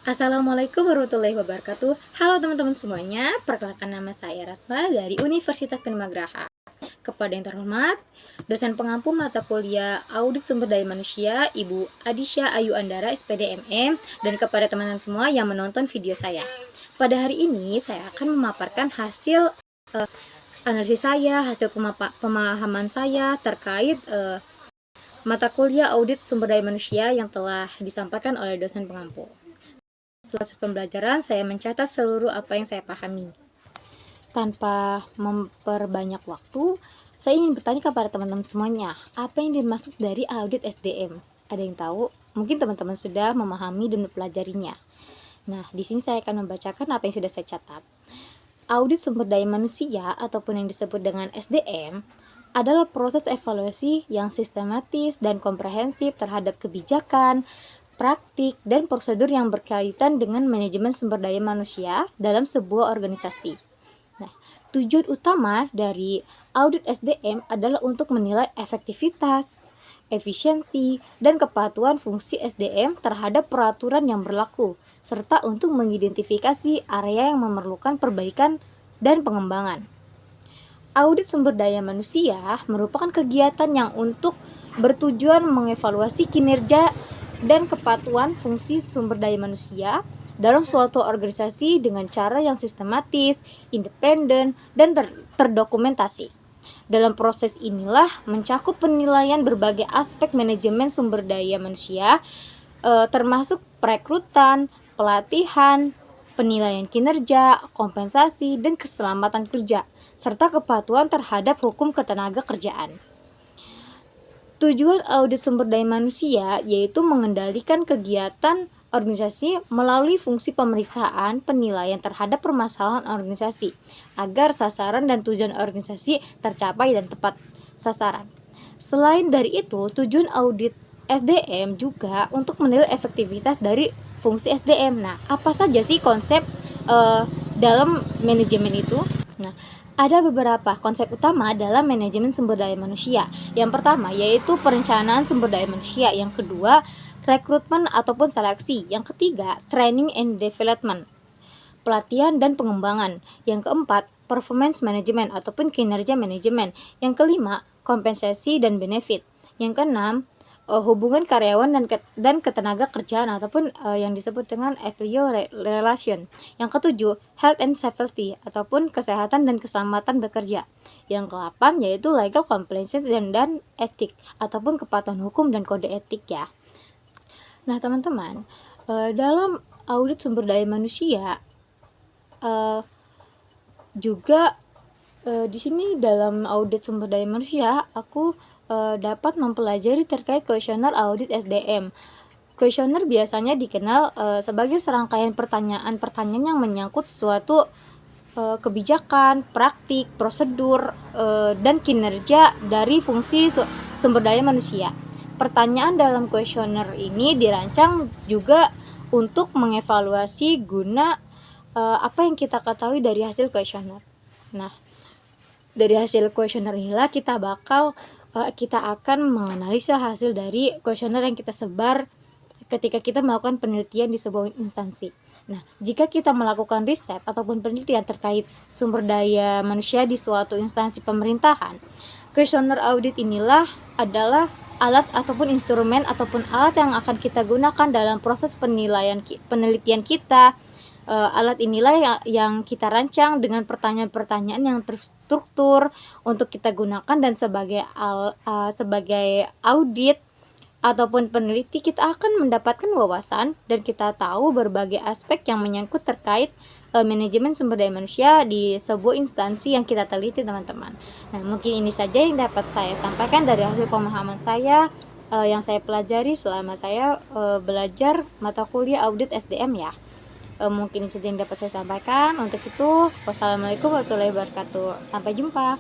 Assalamualaikum warahmatullahi wabarakatuh. Halo teman-teman semuanya, perkenalkan nama saya Rasma dari Universitas Penmagraha. Kepada yang terhormat, dosen pengampu mata kuliah Audit Sumber Daya Manusia, Ibu Adisha Ayu Andara, SPD MM, dan kepada teman-teman semua yang menonton video saya. Pada hari ini, saya akan memaparkan hasil analisis saya, hasil pemahaman saya terkait mata kuliah Audit Sumber Daya Manusia yang telah disampaikan oleh dosen pengampu. Selesai pembelajaran, saya mencatat seluruh apa yang saya pahami. Tanpa memperbanyak waktu, saya ingin bertanya kepada teman-teman semuanya, apa yang dimaksud dari audit SDM? Ada yang tahu? Mungkin teman-teman sudah memahami dan mempelajarinya. Nah, di sini saya akan membacakan apa yang sudah saya catat. Audit sumber daya manusia ataupun yang disebut dengan SDM adalah proses evaluasi yang sistematis dan komprehensif terhadap kebijakan, praktik, dan prosedur yang berkaitan dengan manajemen sumber daya manusia dalam sebuah organisasi. Nah, tujuan utama dari audit SDM adalah untuk menilai efektivitas, efisiensi, dan kepatuhan fungsi SDM terhadap peraturan yang berlaku, serta untuk mengidentifikasi area yang memerlukan perbaikan dan pengembangan. Audit sumber daya manusia merupakan kegiatan yang untuk bertujuan mengevaluasi kinerja dan kepatuhan fungsi sumber daya manusia dalam suatu organisasi dengan cara yang sistematis, independen, dan terdokumentasi. Dalam proses inilah mencakup penilaian berbagai aspek manajemen sumber daya manusia, termasuk perekrutan, pelatihan, penilaian kinerja, kompensasi, dan keselamatan kerja, serta kepatuhan terhadap hukum ketenaga kerjaan. Tujuan audit sumber daya manusia yaitu mengendalikan kegiatan organisasi melalui fungsi pemeriksaan penilaian terhadap permasalahan organisasi agar sasaran dan tujuan organisasi tercapai dan tepat sasaran. Selain dari itu, tujuan audit SDM juga untuk menilai efektivitas dari fungsi SDM. Nah, apa saja sih konsep dalam manajemen itu? Nah, ada beberapa konsep utama dalam manajemen sumber daya manusia. Yang pertama yaitu perencanaan sumber daya manusia. Yang kedua, rekrutmen ataupun seleksi. Yang ketiga, training and development, pelatihan dan pengembangan. Yang keempat, performance management ataupun kinerja manajemen. Yang kelima, kompensasi dan benefit. Yang keenam, hubungan karyawan dan ketenaga kerjaan ataupun yang disebut dengan employee relation. Yang ketujuh, health and safety ataupun kesehatan dan keselamatan bekerja. Yang ke-8 yaitu legal compliance dan etik ataupun kepatuhan hukum dan kode etik ya. Nah, teman-teman, dalam audit sumber daya manusia juga di sini dalam audit sumber daya manusia aku dapat mempelajari terkait kuesioner audit SDM. Kuesioner biasanya dikenal sebagai serangkaian pertanyaan-pertanyaan yang menyangkut suatu kebijakan, praktik, prosedur, dan kinerja dari fungsi sumber daya manusia. Pertanyaan dalam kuesioner ini dirancang juga untuk mengevaluasi guna apa yang kita ketahui dari hasil kuesioner. Nah, dari hasil kuesioner inilah kita akan menganalisa hasil dari kuesioner yang kita sebar ketika kita melakukan penelitian di sebuah instansi. Nah, jika kita melakukan riset ataupun penelitian terkait sumber daya manusia di suatu instansi pemerintahan, kuesioner audit inilah adalah alat ataupun instrumen ataupun alat yang akan kita gunakan dalam proses penelitian kita. Alat inilah yang kita rancang dengan pertanyaan-pertanyaan yang terstruktur untuk kita gunakan, dan sebagai audit ataupun peneliti kita akan mendapatkan wawasan dan kita tahu berbagai aspek yang menyangkut terkait manajemen sumber daya manusia di sebuah instansi yang kita teliti, teman-teman. Nah, mungkin ini saja yang dapat saya sampaikan dari hasil pemahaman saya yang saya pelajari selama saya belajar mata kuliah audit SDM ya. Mungkin ini saja yang dapat saya sampaikan. Untuk itu, wassalamualaikum warahmatullahi wabarakatuh. Sampai jumpa.